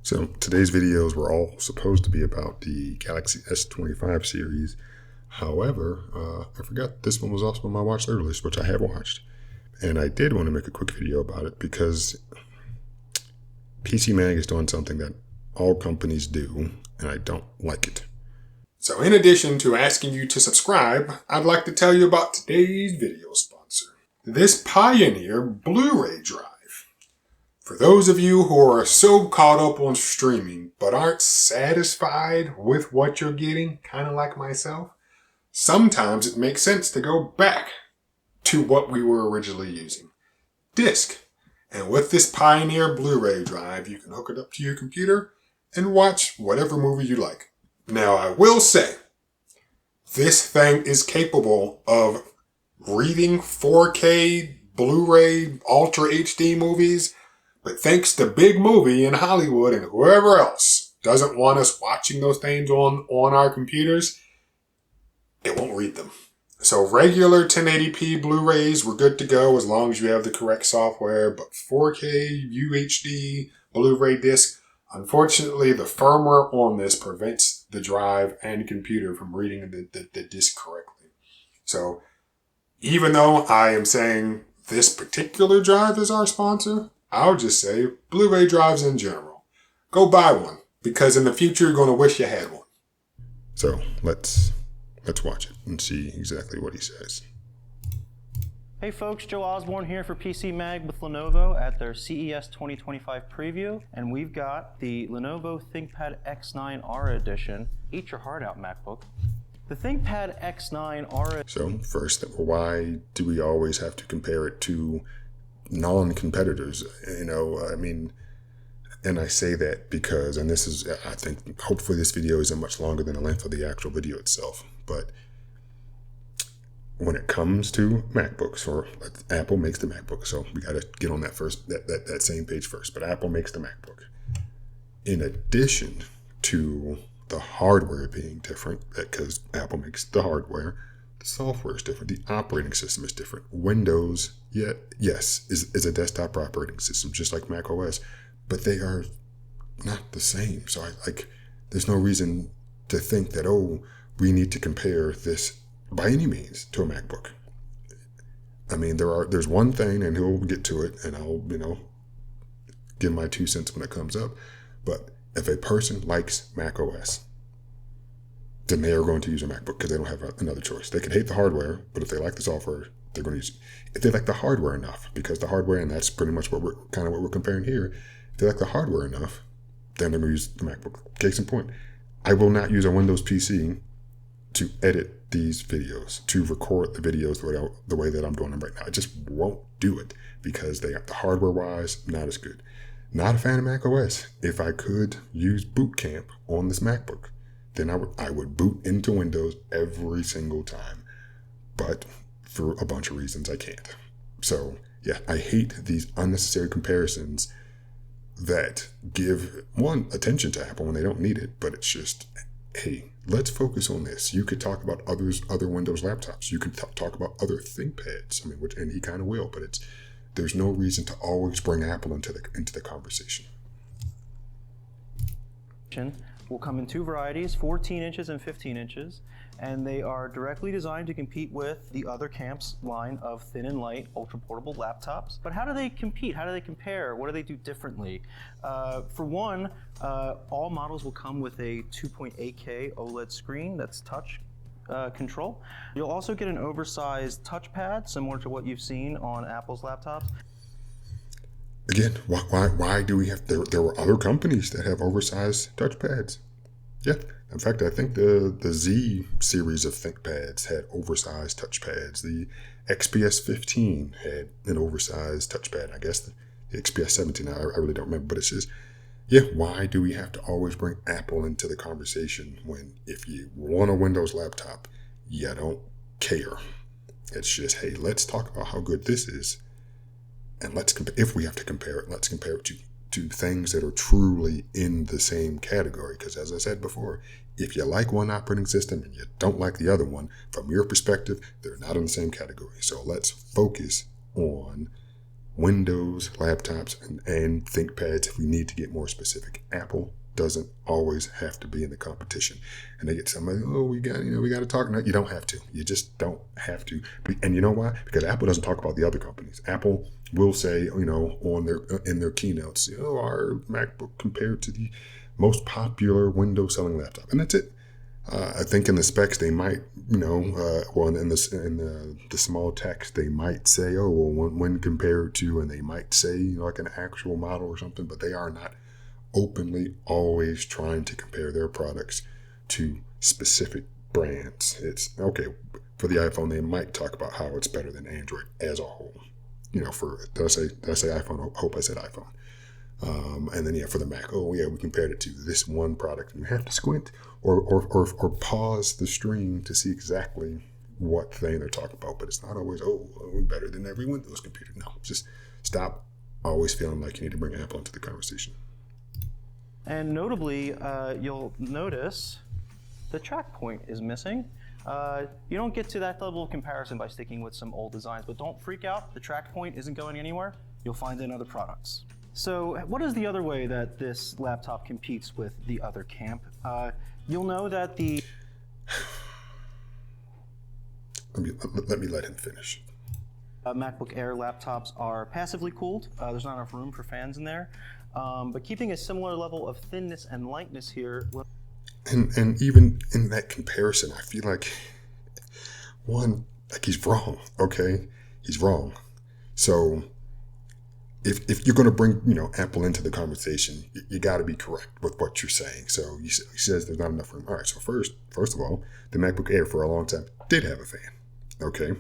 So today's videos were all supposed to be about the Galaxy S25 series. However, I forgot this one was also on my watch list, which I have watched. And I did want to make a quick video about it because PC Mag is doing something that all companies do, and I don't like it. So in addition to asking you to subscribe, I'd like to tell you about today's video sponsor. This Pioneer Blu-ray drive. For those of you who are so caught up on streaming but aren't satisfied with what you're getting, kind of like myself, sometimes it makes sense to go back to what we were originally using. Disc. And with this Pioneer Blu-ray drive, you can hook it up to your computer and watch whatever movie you like. Now, I will say, this thing is capable of reading 4K Blu-ray Ultra HD movies, but thanks to Big Movie in Hollywood and whoever else doesn't want us watching those things on our computers, it won't read them. So regular 1080p Blu-rays were good to go as long as you have the correct software, but 4K UHD Blu-ray disc, unfortunately the firmware on this prevents the drive and computer from reading the disc correctly. So even though I am saying this particular drive is our sponsor, I'll just say Blu-ray drives in general. Go buy one, because in the future you're going to wish you had one. So let's watch it and see exactly what he says. Hey folks, Joe Osborne here for PC Mag with Lenovo at their CES 2025 preview, and we've got the Lenovo Thinkpad X9 Aura Edition. Eat your heart out, MacBook. The Thinkpad X9 Aura... So first, why do we always have to compare it to non-competitors? And I say that because, and this is, I think, hopefully this video isn't much longer than the length of the actual video itself, but when it comes to MacBooks, or Apple makes the MacBook, so we got to get on that first, that same page first, but Apple makes the MacBook. In addition to the hardware being different, because Apple makes the hardware, the software is different, the operating system is different. Windows, is a desktop operating system, just like Mac OS, but they are not the same. So there's no reason to think that, we need to compare this by any means to a MacBook. I mean, there's one thing, and he'll get to it, and I'll, give my 2 cents when it comes up. But if a person likes Mac OS, then they are going to use a MacBook because they don't have another choice. They could hate the hardware, but if they like the software, they're going to use it. If they like the hardware enough, because the hardware, and that's pretty much what we're comparing here, if they like the hardware enough, then they're going to use the MacBook. Case in point, I will not use a Windows PC to edit these videos, to record the videos the way that I'm doing them right now. I just won't do it because they got the hardware-wise not as good. Not a fan of Mac OS. If I could use Boot Camp on this MacBook, then I would boot into Windows every single time. But for a bunch of reasons, I can't. So yeah, I hate these unnecessary comparisons that give, one, attention to Apple when they don't need it, but it's just, hey, let's focus on this. You could talk about other Windows laptops. You could talk about other ThinkPads. And he kind of will, but there's no reason to always bring Apple into the conversation. Will come in two varieties, 14 inches and 15 inches, and they are directly designed to compete with the other Camp's line of thin and light ultra portable laptops. But how do they compete? How do they compare? What do they do differently? For one, all models will come with a 2.8K OLED screen that's touch control. You'll also get an oversized touchpad, similar to what you've seen on Apple's laptops. Again, why do we have, there were other companies that have oversized touchpads. Yeah, in fact, I think the Z series of ThinkPads had oversized touchpads. The XPS 15 had an oversized touchpad. I guess the XPS 17, I really don't remember, but it's just, why do we have to always bring Apple into the conversation when if you want a Windows laptop, you don't care? It's just, hey, let's talk about how good this is. And if we have to compare it, let's compare it to things that are truly in the same category. Because as I said before, if you like one operating system and you don't like the other one, from your perspective, they're not in the same category. So let's focus on Windows, laptops, and ThinkPads, if we need to get more specific. Apple doesn't always have to be in the competition. And they get somebody, oh, we got to talk. No, you don't have to. You just don't have to. And you know why? Because Apple doesn't talk about the other companies. Apple will say, in their keynotes, our MacBook compared to the most popular Windows selling laptop. And that's it. I think in the specs they might, in the small text they might say, oh, well, when compared to, and they might say like an actual model or something, but they are not openly always trying to compare their products to specific brands. It's okay for the iPhone. They might talk about how it's better than Android as a whole. Did I say iPhone? I hope I said iPhone. And then for the Mac, we compared it to this one product. And you have to squint or pause the stream to see exactly what thing they're talking about. But it's not always, we're better than every Windows computer. No, just stop always feeling like you need to bring Apple into the conversation. And notably, you'll notice the track point is missing. You don't get to that level of comparison by sticking with some old designs, but don't freak out. The track point isn't going anywhere. You'll find it in other products. So what is the other way that this laptop competes with the other camp? You'll know that the... Let me let him finish. MacBook Air laptops are passively cooled. There's not enough room for fans in there. But keeping a similar level of thinness and lightness here... And even in that comparison, I feel like, he's wrong, okay? He's wrong. So... If you're going to bring, Apple into the conversation, you got to be correct with what you're saying. So he says there's not enough room. All right. So first of all, the MacBook Air for a long time did have a fan. Okay.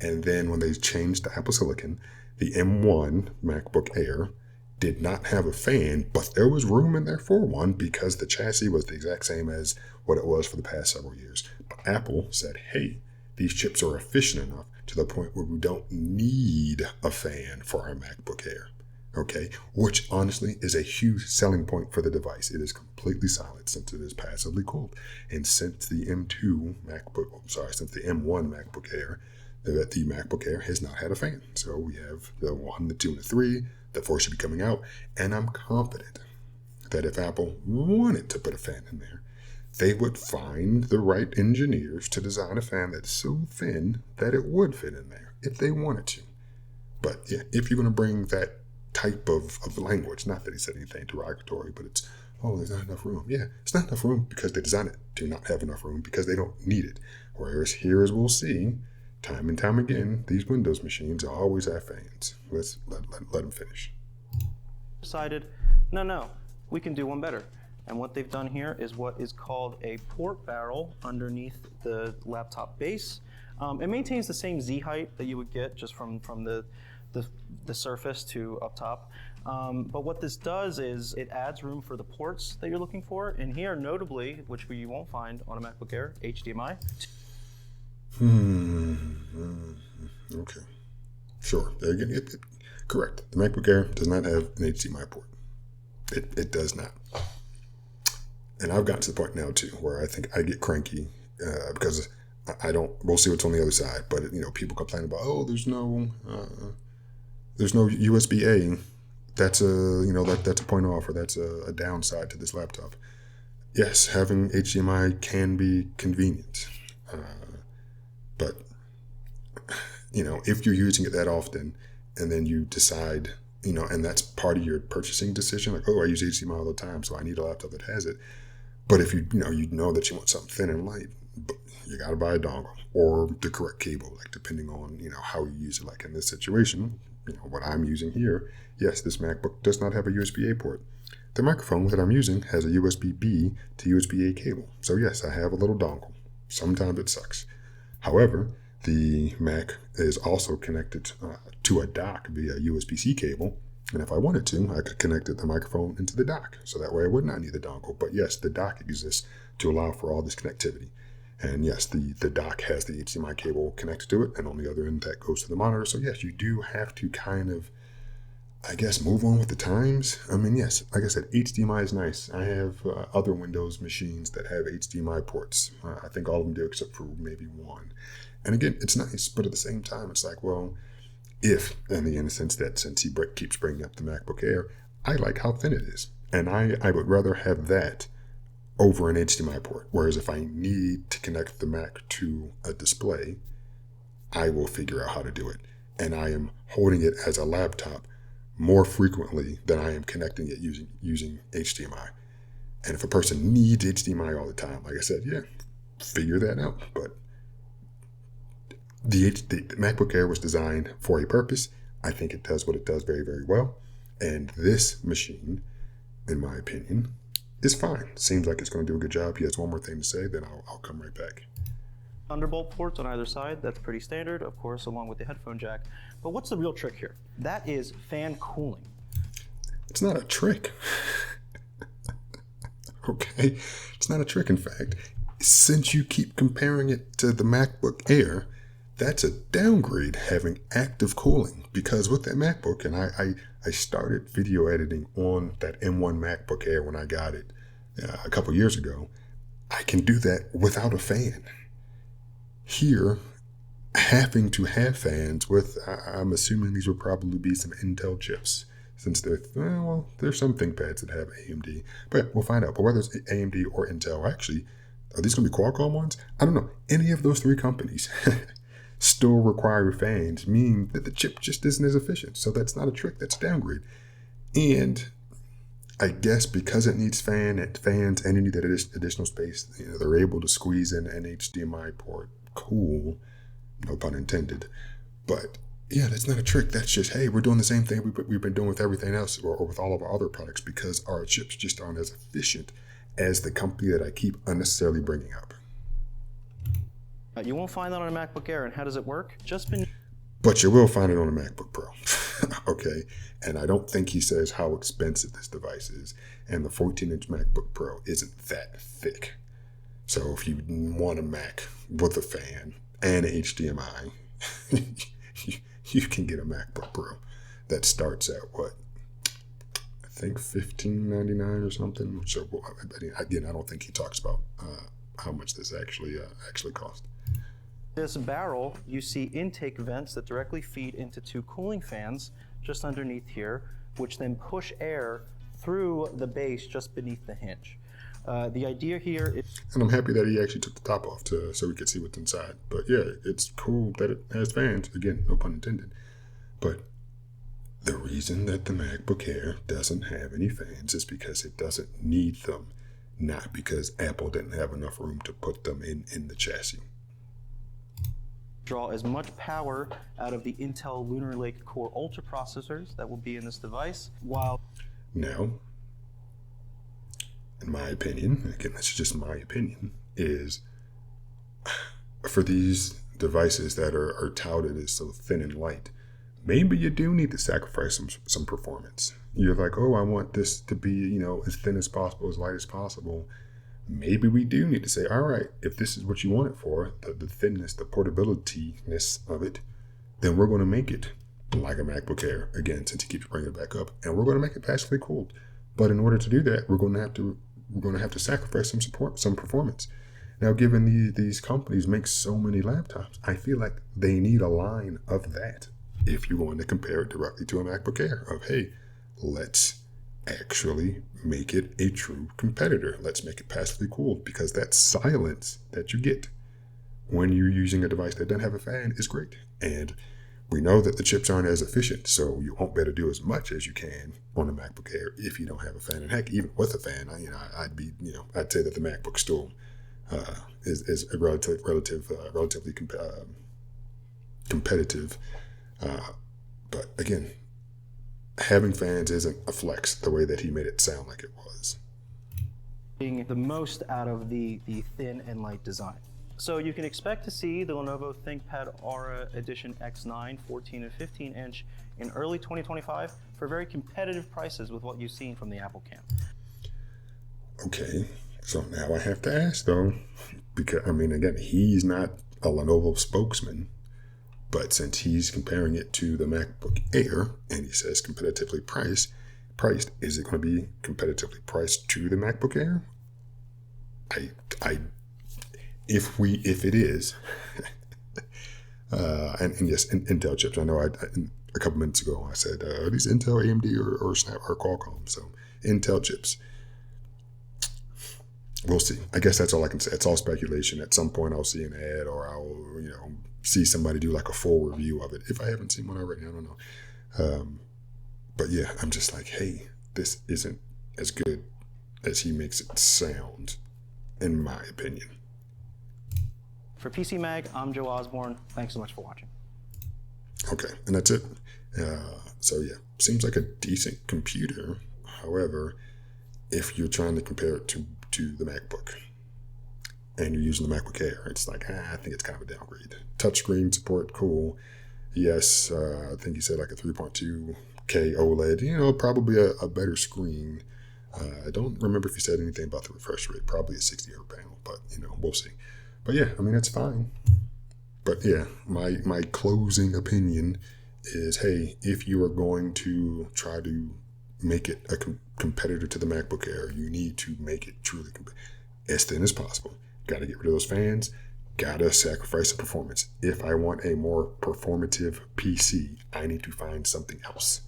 And then when they changed to Apple Silicon, the M1 MacBook Air did not have a fan, but there was room in there for one because the chassis was the exact same as what it was for the past several years. But Apple said, hey, these chips are efficient enough to the point where we don't need a fan for our MacBook Air, okay? Which honestly is a huge selling point for the device. It is completely silent since it is passively cooled. And since the M1 MacBook Air, the MacBook Air has not had a fan. So we have the 1, the 2, and the 3. The 4 should be coming out. And I'm confident that if Apple wanted to put a fan in there, they would find the right engineers to design a fan that's so thin that it would fit in there if they wanted to. But yeah, if you're going to bring that type of language, not that he said anything derogatory, but it's, there's not enough room. Yeah, it's not enough room because they designed it to not have enough room because they don't need it. Whereas here, as we'll see, time and time again, these Windows machines always have fans. Let's let them finish. Decided, no, we can do one better. And what they've done here is what is called a port barrel underneath the laptop base. It maintains the same Z height that you would get just from the surface to up top. But what this does is it adds room for the ports that you're looking for. And here, notably, which you won't find on a MacBook Air, HDMI. Okay. Sure. Again, correct. The MacBook Air does not have an HDMI port. It does not. And I've gotten to the point now too where I think I get cranky because we'll see what's on the other side, but people complain about, there's no USB-A. That's that's a point off, or that's a downside to this laptop. Yes, having HDMI can be convenient, but if you're using it that often and then you decide, and that's part of your purchasing decision, like, I use HDMI all the time, so I need a laptop that has it. But if you know that you want something thin and light, you got to buy a dongle or the correct cable, like depending on, how you use it. Like in this situation, what I'm using here, yes, this MacBook does not have a USB-A port. The microphone that I'm using has a USB-B to USB-A cable. So yes, I have a little dongle. Sometimes it sucks. However, the Mac is also connected to a dock via USB-C cable. And if I wanted to, I could connect the microphone into the dock. So that way I would not need the dongle. But yes, the dock exists to allow for all this connectivity. And yes, the dock has the HDMI cable connected to it. And on the other end, that goes to the monitor. So yes, you do have to kind of, I guess, move on with the times. I mean, yes, like I said, HDMI is nice. I have other Windows machines that have HDMI ports. I think all of them do except for maybe one. And again, it's nice. But at the same time, it's like, If, in the sense that since he keeps bringing up the MacBook Air, I like how thin it is. And I would rather have that over an HDMI port. Whereas if I need to connect the Mac to a display, I will figure out how to do it. And I am holding it as a laptop more frequently than I am connecting it using HDMI. And if a person needs HDMI all the time, like I said, yeah, figure that out. But the MacBook Air was designed for a purpose. I think it does what it does very, very well. And this machine, in my opinion, is fine. Seems like it's going to do a good job. He has one more thing to say, then I'll come right back. Thunderbolt ports on either side, that's pretty standard, of course, along with the headphone jack. But what's the real trick here? That is fan cooling. It's not a trick. Okay? It's not a trick, in fact. Since you keep comparing it to the MacBook Air, that's a downgrade having active cooling. Because with that MacBook, and I started video editing on that M1 MacBook Air when I got it a couple years ago, I can do that without a fan. Here, having to have fans with, I'm assuming these would probably be some Intel chips, since there's some ThinkPads that have AMD, but we'll find out. But whether it's AMD or Intel, actually, are these going to be Qualcomm ones? I don't know. Any of those three companies still require fans, meaning that the chip just isn't as efficient. So that's not a trick, that's a downgrade. And I guess because it needs fans and you need that additional space, they're able to squeeze in an HDMI port. Cool, no pun intended. But yeah, that's not a trick. That's just, hey, we're doing the same thing we've been doing with everything else or with all of our other products because our chips just aren't as efficient as the company that I keep unnecessarily bringing up. You won't find that on a MacBook Air. And how does it work? But you will find it on a MacBook Pro. Okay? And I don't think he says how expensive this device is. And the 14-inch MacBook Pro isn't that thick. So if you want a Mac with a fan and HDMI, you can get a MacBook Pro that starts at what? I think $15.99 or something. So again, I don't think he talks about how much this actually cost. This barrel, you see intake vents that directly feed into two cooling fans just underneath here, which then push air through the base just beneath the hinge. The idea here is... And I'm happy that he actually took the top off so we could see what's inside. But yeah, it's cool that it has fans. Again, no pun intended. But the reason that the MacBook Air doesn't have any fans is because it doesn't need them, not because Apple didn't have enough room to put them in the chassis. Draw as much power out of the Intel Lunar Lake Core Ultra processors that will be in this device, while... Now, in my opinion, again, that's just my opinion, is for these devices that are touted as so thin and light, maybe you do need to sacrifice some performance. You're like, oh, I want this to be, as thin as possible, as light as possible. Maybe we do need to say, all right, if this is what you want it for, the thinness, the portability-ness of it, then we're going to make it like a MacBook Air, again, since he keeps bringing it back up, and we're going to make it passively cooled. But in order to do that, we're going to have to sacrifice some performance. Now, given these companies make so many laptops, I feel like they need a line of that if you want to compare it directly to a MacBook Air of, hey, let's actually make it a true competitor. Let's make it passively cooled, because that silence that you get when you're using a device that doesn't have a fan is great. And we know that the chips aren't as efficient, so you won't be able to do as much as you can on a MacBook Air if you don't have a fan. And heck, even with a fan, I'd say that the MacBook still is a relatively competitive. But again, having fans isn't a flex the way that he made it sound like it was. Being the most out of the thin and light design. So you can expect to see the Lenovo ThinkPad Aura Edition X9 14 and 15 inch in early 2025 for very competitive prices with what you've seen from the Apple Cam. Okay, so now I have to ask though, because again, he's not a Lenovo spokesman, but since he's comparing it to the MacBook Air and he says competitively priced, is it going to be competitively priced to the MacBook Air? If it is, And yes, Intel chips. I know a couple minutes ago I said, are these Intel, AMD, or Snap or Qualcomm? So Intel chips. We'll see. I guess that's all I can say. It's all speculation. At some point, I'll see an ad, or I'll see somebody do like a full review of it. If I haven't seen one already, I don't know. But yeah, I'm just like, hey, this isn't as good as he makes it sound, in my opinion. For PC Mag, I'm Joe Osborne. Thanks so much for watching. Okay, and that's it. So yeah, seems like a decent computer. However, if you're trying to compare it to the MacBook and you're using the MacBook Air, it's like, I think it's kind of a downgrade. Touchscreen support, cool. Yes, I think he said like a 3.2K OLED, probably a better screen. I don't remember if he said anything about the refresh rate, probably a 60Hz panel, but we'll see. But yeah, I mean, it's fine. But yeah, my closing opinion is, hey, if you are going to try to make it a competitor to the MacBook Air, you need to make it truly as thin as possible. Got to get rid of those fans. Got to sacrifice the performance. If I want a more performative PC, I need to find something else.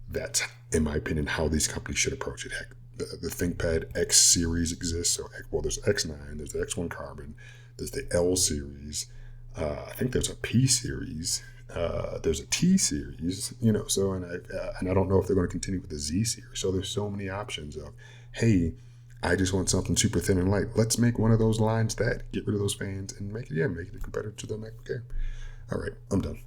That's, in my opinion, how these companies should approach it. Heck, the ThinkPad X series exists. So, well, there's X9, there's the X1 Carbon, there's the L series. I think there's a P series. There's a T series, so, and I don't know if they're going to continue with the Z series. So there's so many options of, hey, I just want something super thin and light. Let's make one of those lines that, get rid of those fans and make it a competitor to the MacBook Air. All right, I'm done.